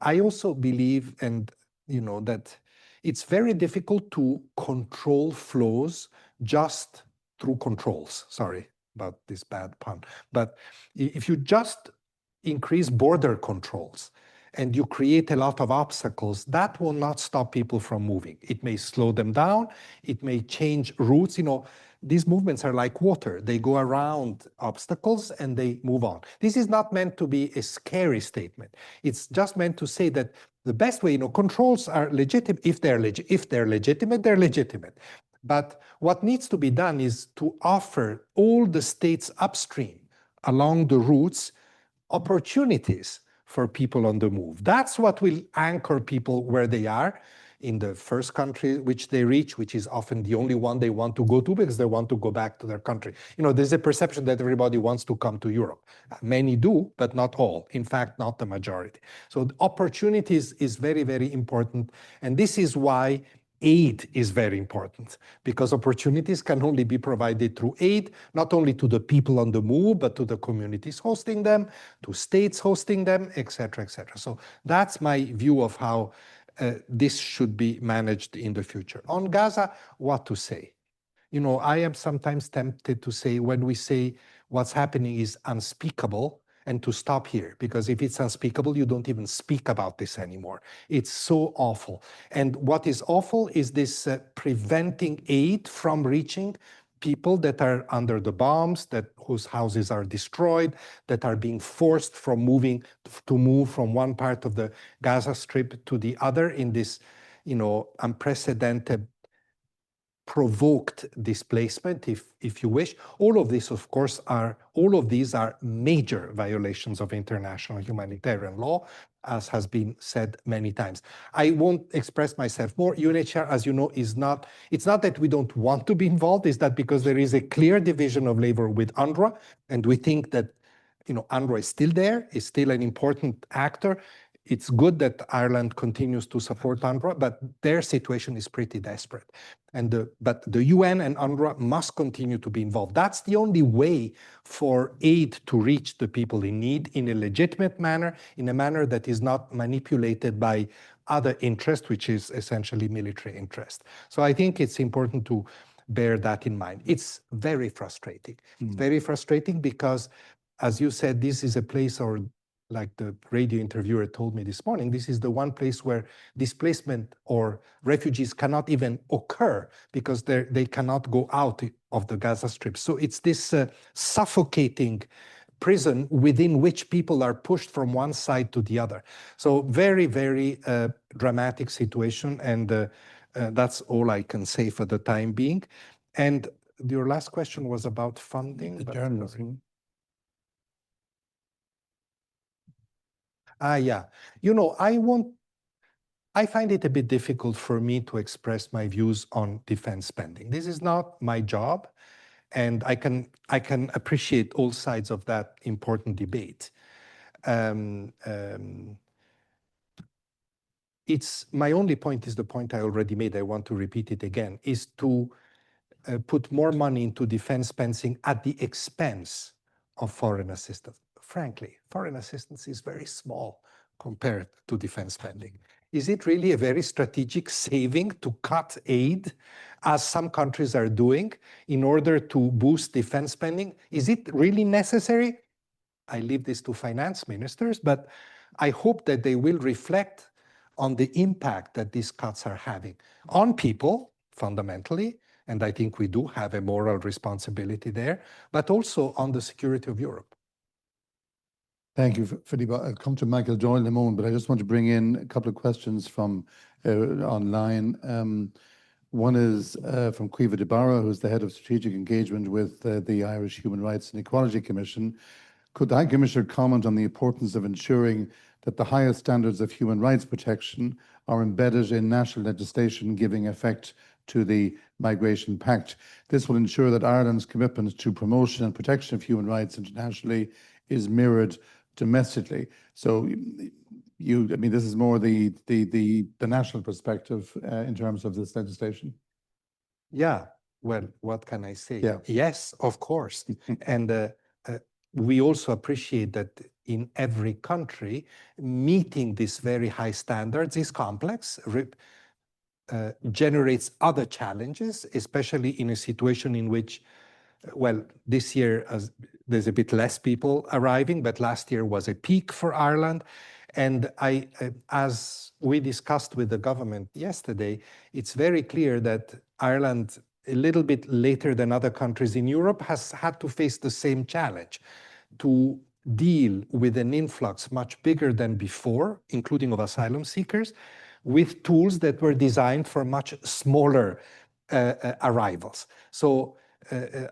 Speaker 4: I also believe, that it's very difficult to control flows just through controls. Sorry about this bad pun. But if you just increase border controls and you create a lot of obstacles, that will not stop people from moving. It may slow them down. It may change routes. These movements are like water. They go around obstacles and they move on. This is not meant to be a scary statement. It's just meant to say that the best way, controls are legitimate. If they're legitimate, they're legitimate. But what needs to be done is to offer all the states upstream along the routes opportunities for people on the move. That's what will anchor people where they are in the first country which they reach, which is often the only one they want to go to because they want to go back to their country. There's a perception that everybody wants to come to Europe. Many do, but not all. In fact, not the majority. So the opportunities is very, very important. And this is why aid is very important, because opportunities can only be provided through aid, not only to the people on the move, but to the communities hosting them, to states hosting them, et cetera, et cetera. So that's my view of how this should be managed in the future. On Gaza, what to say? I am sometimes tempted to say, when we say what's happening is unspeakable, and to stop here, because if it's unspeakable, you don't even speak about this anymore. It's so awful. And what is awful is this preventing aid from reaching people that are under the bombs, whose houses are destroyed, that are being forced to move from one part of the Gaza Strip to the other in this, unprecedented provoked displacement, if you wish. All of these, of course, are major violations of international humanitarian law, as has been said many times. I won't express myself more. UNHCR, as you know, it's not that we don't want to be involved, it's that because there is a clear division of labor with UNRWA, and we think that UNRWA is still there, is still an important actor. It's good that Ireland continues to support UNRWA, but their situation is pretty desperate. But the UN and UNRWA must continue to be involved. That's the only way for aid to reach the people in need in a legitimate manner, in a manner that is not manipulated by other interest, which is essentially military interest. So I think it's important to bear that in mind. It's very frustrating. It's very frustrating because, as you said, this is a place, or like the radio interviewer told me this morning, this is the one place where displacement or refugees cannot even occur because they cannot go out of the Gaza Strip. So it's this suffocating prison within which people are pushed from one side to the other. So very, very dramatic situation. And that's all I can say for the time being. And your last question was about funding.
Speaker 2: The journalism.
Speaker 4: Yeah. I find it a bit difficult for me to express my views on defense spending. This is not my job, and I can appreciate all sides of that important debate. My only point is the point I already made. I want to repeat it again, is to put more money into defense spending at the expense of foreign assistance. Frankly, foreign assistance is very small compared to defense spending. Is it really a very strategic saving to cut aid, as some countries are doing, in order to boost defense spending? Is it really necessary? I leave this to finance ministers, but I hope that they will reflect on the impact that these cuts are having on people, fundamentally, and I think we do have a moral responsibility there, but also on the security of Europe.
Speaker 2: Thank you, Filippo. I'll come to Michael Doyle in a moment, but I just want to bring in a couple of questions from online. One is from Caoimhe de Barra, who's the head of strategic engagement with the Irish Human Rights and Equality Commission. Could the High Commissioner comment on the importance of ensuring that the highest standards of human rights protection are embedded in national legislation giving effect to the Migration Pact? This will ensure that Ireland's commitment to promotion and protection of human rights internationally is mirrored domestically. So this is more the national perspective in terms of this legislation.
Speaker 4: Yeah, well, what can I say?
Speaker 2: Yeah.
Speaker 4: Yes, of course. And we also appreciate that in every country, meeting these very high standards is complex, generates other challenges, especially in a situation in which, well, this year there's a bit less people arriving, but last year was a peak for Ireland. And as we discussed with the government yesterday, it's very clear that Ireland, a little bit later than other countries in Europe, has had to face the same challenge, to deal with an influx much bigger than before, including of asylum seekers, with tools that were designed for much smaller arrivals. So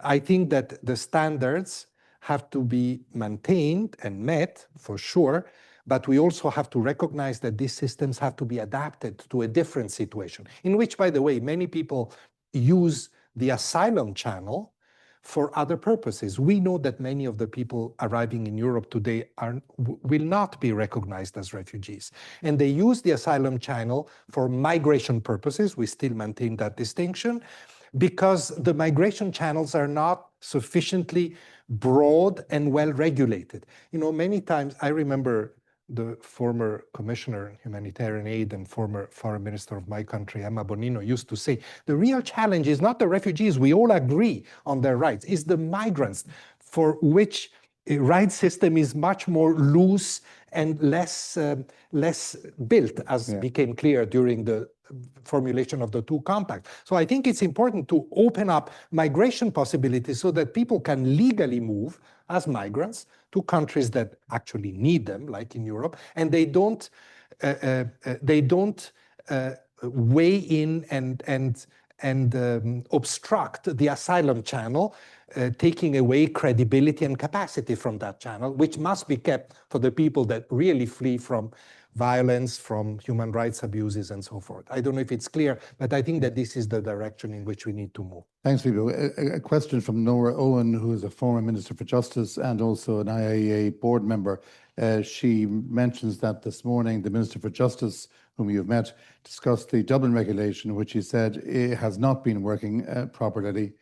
Speaker 4: I think that the standards have to be maintained and met, for sure, but we also have to recognize that these systems have to be adapted to a different situation, in which, by the way, many people use the asylum channel for other purposes. We know that many of the people arriving in Europe today will not be recognized as refugees. And they use the asylum channel for migration purposes. We still maintain that distinction, because the migration channels are not sufficiently broad and well regulated. Many times, I remember the former commissioner in humanitarian aid and former foreign minister of my country, Emma Bonino, used to say, the real challenge is not the refugees, we all agree on their rights, it's the migrants, for which a right system is much more loose and less built, as became clear during the formulation of the two compacts. So I think it's important to open up migration possibilities so that people can legally move as migrants to countries that actually need them, like in Europe, and they don't weigh in and obstruct the asylum channel, taking away credibility and capacity from that channel, which must be kept for the people that really flee from violence, from human rights abuses, and so forth. I don't know if it's clear, but I think that this is the direction in which we need to move.
Speaker 2: Thanks, Filippo. A question from Nora Owen, who is a former Minister for Justice and also an IIEA board member. She mentions that this morning the Minister for Justice, whom you've met, discussed the Dublin regulation, which he said it has not been working properly,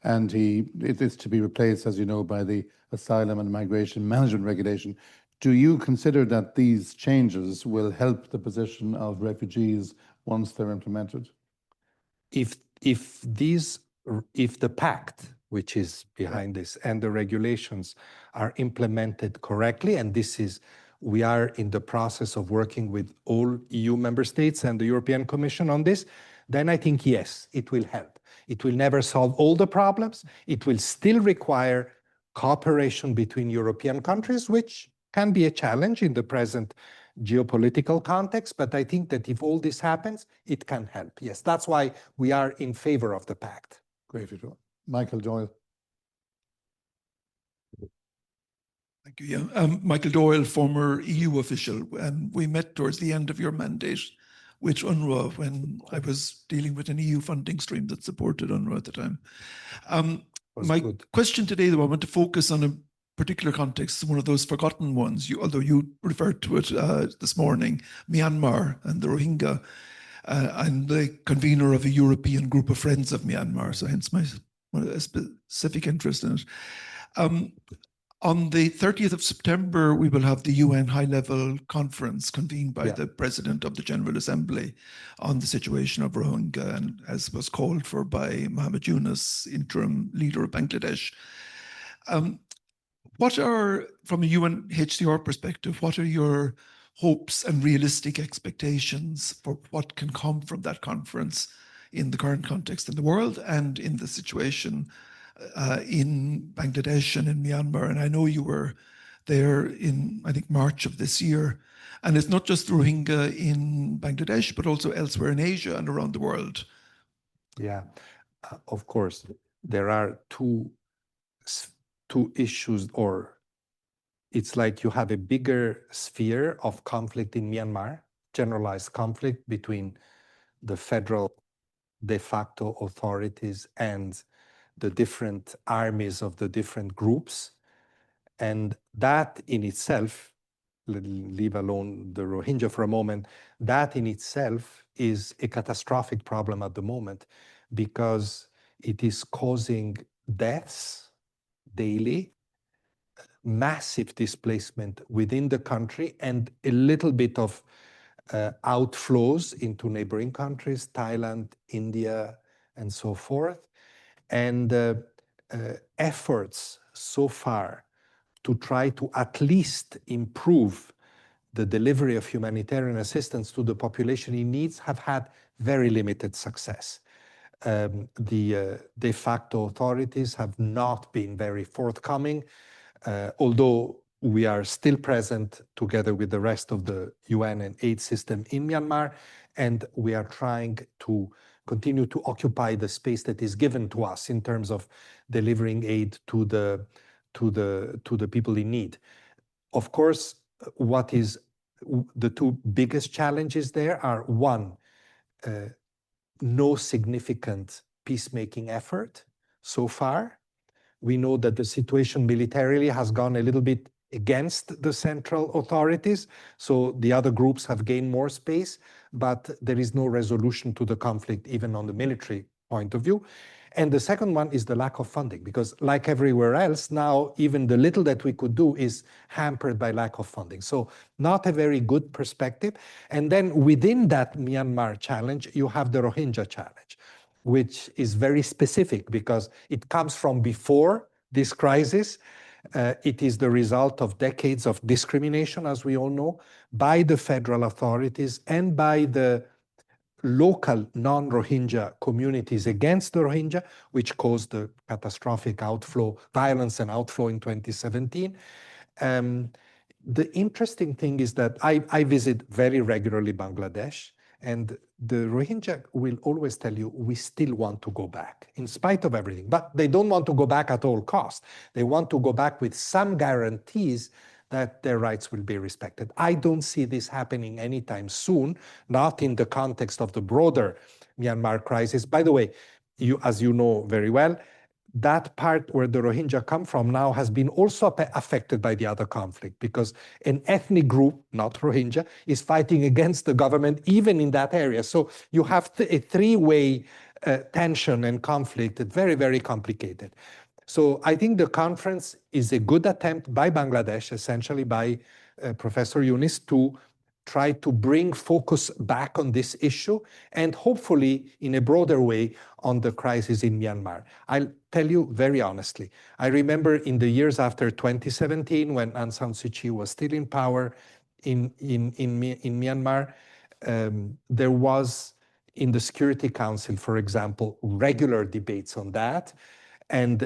Speaker 2: and it is to be replaced, as you know, by the Asylum and Migration Management Regulation. Do you consider that these changes will help the position of refugees once they're implemented?
Speaker 4: If the pact, which is behind this, and the regulations are implemented correctly, and we are in the process of working with all EU member states and the European Commission on this, then I think, yes, it will help. It will never solve all the problems. It will still require cooperation between European countries, which can be a challenge in the present geopolitical context, but I think that if all this happens, it can help. Yes, that's why we are in favor of the pact.
Speaker 2: Great. Michael Doyle.
Speaker 6: Thank you. Yeah, Michael Doyle, former EU official, and we met towards the end of your mandate with UNRWA when I was dealing with an EU funding stream that supported UNRWA at the time. My question today, though, I want to focus on a particular context, one of those forgotten ones, although you referred to it this morning, Myanmar and the Rohingya, and the convener of a European group of friends of Myanmar, so hence my specific interest in it. On the 30th of September, we will have the UN high-level conference convened by the President of the General Assembly on the situation of Rohingya, and as was called for by Mohamed Yunus, interim leader of Bangladesh. What are, from a UNHCR perspective, what are your hopes and realistic expectations for what can come from that conference in the current context in the world and in the situation in Bangladesh and in Myanmar? And I know you were there in, I think, March of this year. And it's not just the Rohingya in Bangladesh, but also elsewhere in Asia and around the world.
Speaker 4: Yeah, of course. There are two issues, or it's like you have a bigger sphere of conflict in Myanmar, generalized conflict between the federal de facto authorities and the different armies of the different groups. And that in itself, leave alone the Rohingya for a moment, that in itself is a catastrophic problem at the moment because it is causing deaths daily, massive displacement within the country, and a little bit of outflows into neighboring countries, Thailand, India, and so forth. And efforts so far to try to at least improve the delivery of humanitarian assistance to the population in need have had very limited success. The de facto authorities have not been very forthcoming, although we are still present together with the rest of the UN and aid system in Myanmar, and we are trying to continue to occupy the space that is given to us in terms of delivering aid to the people in need. Of course, what is the two biggest challenges there are, one, no significant peacemaking effort so far. We know that the situation militarily has gone a little bit against the central authorities, so the other groups have gained more space, but there is no resolution to the conflict even on the military point of view. And the second one is the lack of funding, because like everywhere else, now even the little that we could do is hampered by lack of funding. So not a very good perspective. And then within that Myanmar challenge, you have the Rohingya challenge, which is very specific because it comes from before this crisis. It is the result of decades of discrimination, as we all know, by the federal authorities and by the local non-Rohingya communities against the Rohingya, which caused the catastrophic outflow, violence and outflow in 2017. The interesting thing is that I visit very regularly Bangladesh, And the Rohingya will always tell you, we still want to go back, in spite of everything. But they don't want to go back at all costs. They want to go back with some guarantees that their rights will be respected. I don't see this happening anytime soon, not in the context of the broader Myanmar crisis. By the way, as you know very well, that part where the Rohingya come from now has been also affected by the other conflict, because an ethnic group, not Rohingya, is fighting against the government even in that area. So you have a three-way tension and conflict that's very, very complicated. So I think the conference is a good attempt by Bangladesh, essentially by Professor Yunus, to try to bring focus back on this issue and hopefully in a broader way on the crisis in Myanmar. I'll tell you very honestly, I remember in the years after 2017 when Aung San Suu Kyi was still in power in Myanmar, there was in the Security Council, for example, regular debates on that. And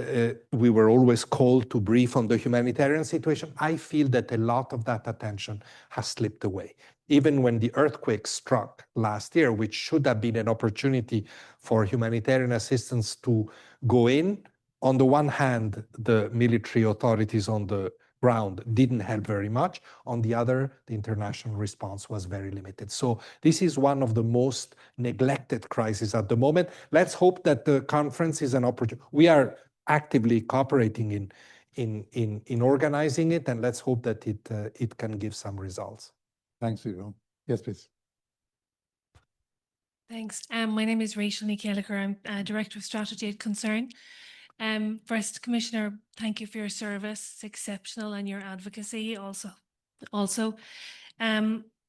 Speaker 4: we were always called to brief on the humanitarian situation. I feel that a lot of that attention has slipped away. Even when the earthquake struck last year, which should have been an opportunity for humanitarian assistance to go in, on the one hand, the military authorities on the ground didn't help very much. On the other, the international response was very limited. So this is one of the most neglected crises at the moment. Let's hope that the conference is an opportunity. We are actively cooperating in organizing it, and let's hope that it can give some results.
Speaker 2: Thanks, Filippo. Yes, please.
Speaker 7: Thanks. My name is Rachel Nikelliker. I'm Director of Strategy at Concern. First, Commissioner, thank you for your service. It's exceptional, and your advocacy also.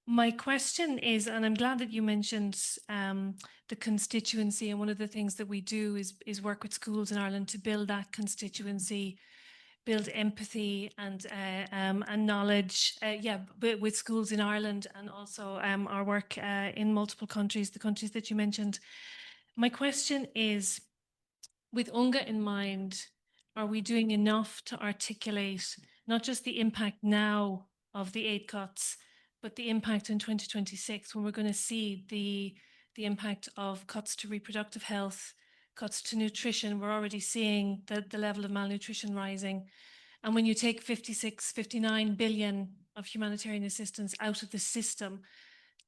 Speaker 7: My question is, and I'm glad that you mentioned the constituency, and one of the things that we do is work with schools in Ireland to build that constituency, build empathy and knowledge, with schools in Ireland, and also our work in multiple countries, the countries that you mentioned. My question is, with UNGA in mind, are we doing enough to articulate not just the impact now of the aid cuts, but the impact in 2026, when we're going to see the impact of cuts to reproductive health, cuts to nutrition? We're already seeing the level of malnutrition rising. And when you take 59 billion of humanitarian assistance out of the system,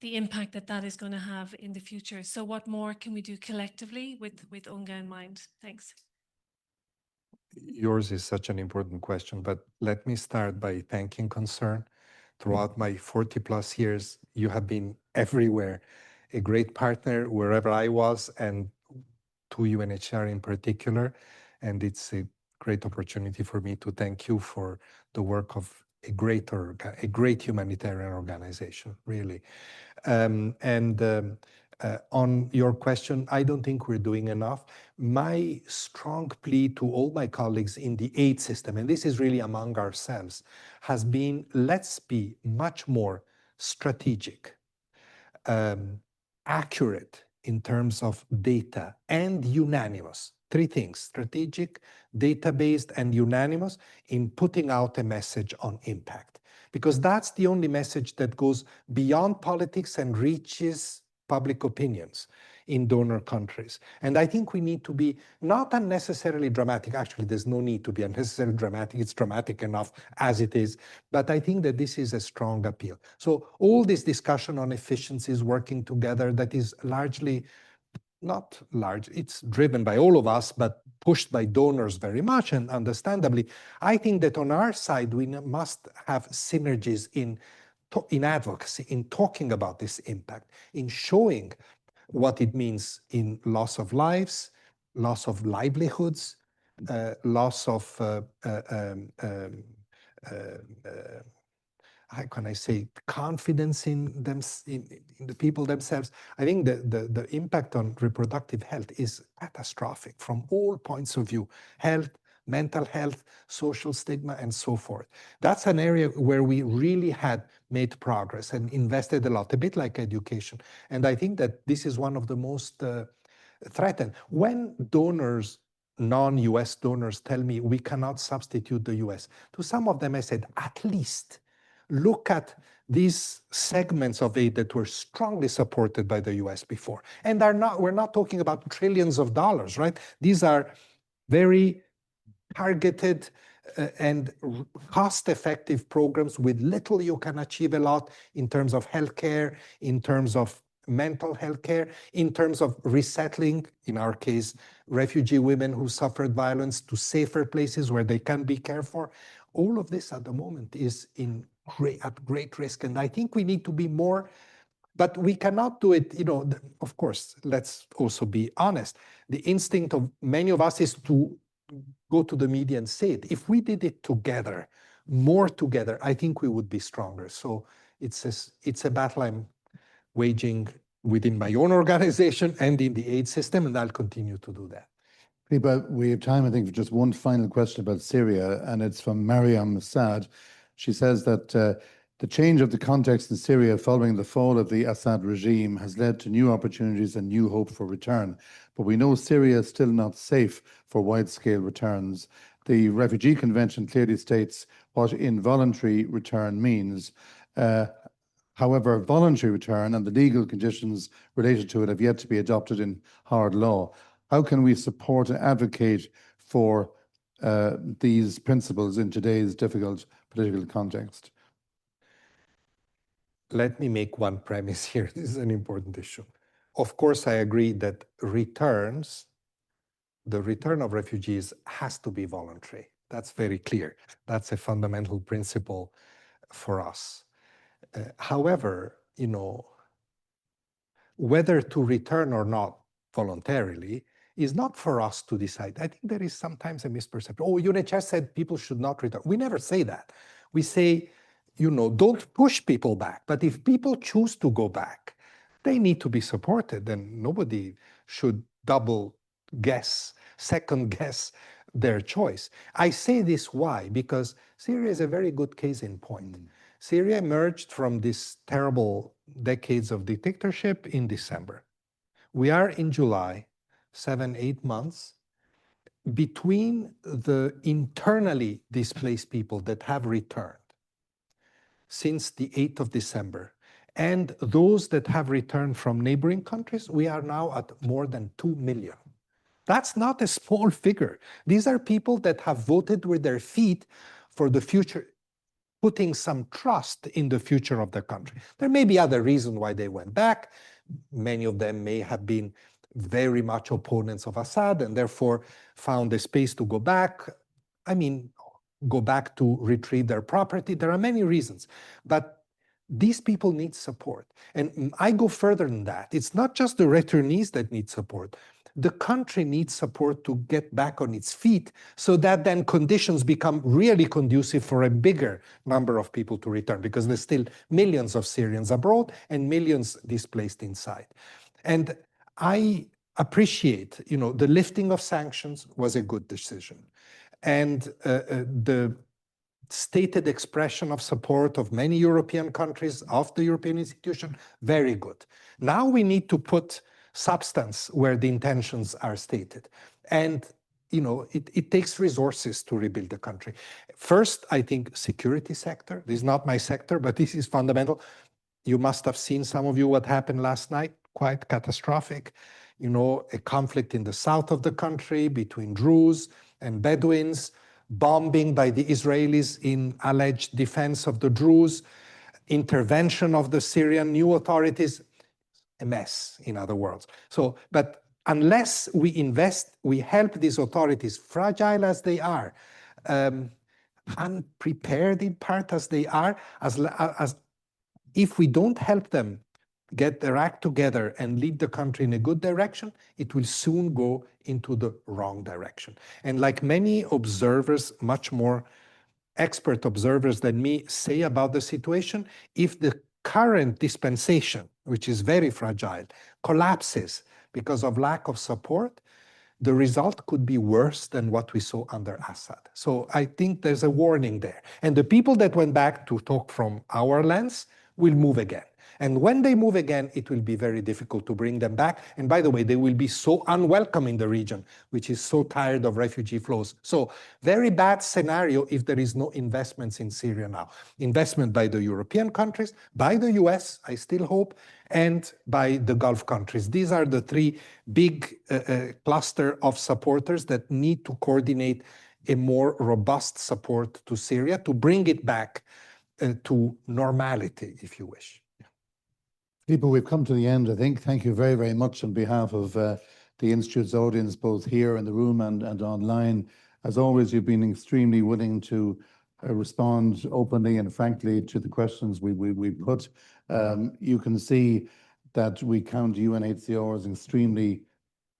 Speaker 7: the impact that is going to have in the future. So what more can we do collectively with UNGA in mind? Thanks.
Speaker 4: Yours is such an important question, but let me start by thanking Concern. Throughout my 40 plus years, you have been everywhere, a great partner wherever I was, and to UNHCR in particular. And it's a great opportunity for me to thank you for the work of a great humanitarian organization, really. On your question, I don't think we're doing enough. My strong plea to all my colleagues in the aid system, and this is really among ourselves, has been, let's be much more strategic, accurate in terms of data, and unanimous. Three things: strategic, data-based, and unanimous in putting out a message on impact. Because that's the only message that goes beyond politics and reaches public opinions in donor countries. And I think we need to be not unnecessarily dramatic. Actually, there's no need to be unnecessarily dramatic. It's dramatic enough as it is. But I think that this is a strong appeal. So all this discussion on efficiencies working together, that is largely not large, it's driven by all of us, but pushed by donors very much, and understandably. I think that on our side, we must have synergies in advocacy, in talking about this impact, in showing what it means in loss of lives, loss of livelihoods, loss of how can I say, confidence in them, in the people themselves. I think the impact on reproductive health is catastrophic from all points of view: health, mental health, social stigma, and so forth. That's an area where we really had made progress and invested a lot, a bit like education. And I think that this is one of the most threatened. When donors, non-US donors, tell me we cannot substitute the US, to some of them I said, at least look at these segments of aid that were strongly supported by the US before. And we're not talking about trillions of dollars, right? These are very targeted and cost-effective programs. With little, you can achieve a lot in terms of healthcare, in terms of mental health care, in terms of resettling, in our case, refugee women who suffered violence to safer places where they can be cared for. All of this at the moment is at great risk. And I think we need to be more, but we cannot do it, of course, let's also be honest. The instinct of many of us is to go to the media and say it. If we did it together, more together, I think we would be stronger. So it's a battle I'm waging within my own organization and in the aid system, and I'll continue to do that.
Speaker 2: Filippo, we have time, I think, for just one final question about Syria, and it's from Mariam Assad. She says that the change of the context in Syria following the fall of the Assad regime has led to new opportunities and new hope for return. But we know Syria is still not safe for wide-scale returns. The Refugee Convention clearly states what involuntary return means. However, voluntary return and the legal conditions related to it have yet to be adopted in hard law. How can we support and advocate for these principles in today's difficult political context?
Speaker 4: Let me make one premise here. This is an important issue. Of course, I agree that the return of refugees has to be voluntary. That's very clear. That's a fundamental principle for us. However, whether to return or not voluntarily is not for us to decide. I think there is sometimes a misperception. Oh, UNHCR said people should not return. We never say that. We say, don't push people back. But if people choose to go back, they need to be supported, and nobody should second guess their choice. I say this why? Because Syria is a very good case in point. Syria emerged from these terrible decades of dictatorship in December. We are in July, 7-8 months, between the internally displaced people that have returned since the 8th of December and those that have returned from neighboring countries. We are now at more than 2 million. That's not a small figure. These are people that have voted with their feet for the future, putting some trust in the future of the country. There may be other reasons why they went back. Many of them may have been very much opponents of Assad and therefore found a space to go back. Go back to retrieve their property. There are many reasons, but these people need support. And I go further than that. It's not just the returnees that need support. The country needs support to get back on its feet so that then conditions become really conducive for a bigger number of people to return, because there's still millions of Syrians abroad and millions displaced inside. And I appreciate, the lifting of sanctions was a good decision. And the stated expression of support of many European countries, of the European institution, very good. Now we need to put substance where the intentions are stated. And it takes resources to rebuild the country. First, I think security sector. This is not my sector, but this is fundamental. You must have seen, some of you, what happened last night, quite catastrophic. A conflict in the south of the country between Druze and Bedouins, bombing by the Israelis in alleged defense of the Druze, intervention of the Syrian new authorities, a mess, in other words. But unless we invest, we help these authorities, fragile as they are, unprepared in part as they are, as if we don't help them get their act together and lead the country in a good direction, it will soon go into the wrong direction. And like many observers, much more expert observers than me, say about the situation, if the current dispensation, which is very fragile, collapses because of lack of support, the result could be worse than what we saw under Assad. So I think there's a warning there. And the people that went back, to talk from our lens, will move again. And when they move again, it will be very difficult to bring them back. And by the way, they will be so unwelcome in the region, which is so tired of refugee flows. So very bad scenario if there is no investments in Syria now. Investment by the European countries, by the US, I still hope, and by the Gulf countries. These are the three big cluster of supporters that need to coordinate a more robust support to Syria to bring it back to normality, if you wish.
Speaker 2: Filippo, we've come to the end, I think. Thank you very, very much on behalf of the Institute's audience, both here in the room and online. As always, you've been extremely willing to respond openly and frankly to the questions we put. You can see that we count UNHCR as an extremely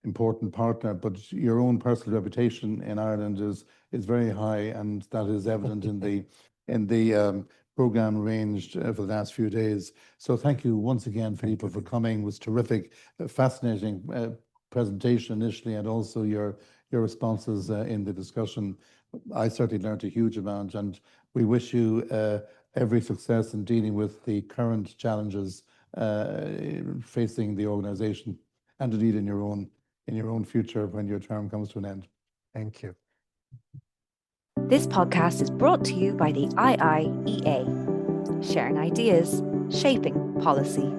Speaker 2: important partner, but your own personal reputation in Ireland is very high, and that is evident in the program arranged for the last few days. So thank you once again, Filippo, for coming. It was terrific, fascinating presentation initially, and also your responses in the discussion. I certainly learned a huge amount, and we wish you every success in dealing with the current challenges facing the organization, and indeed in your own future when your term comes to an end.
Speaker 4: Thank you.
Speaker 1: This podcast is brought to you by the IIEA, sharing ideas, shaping policy.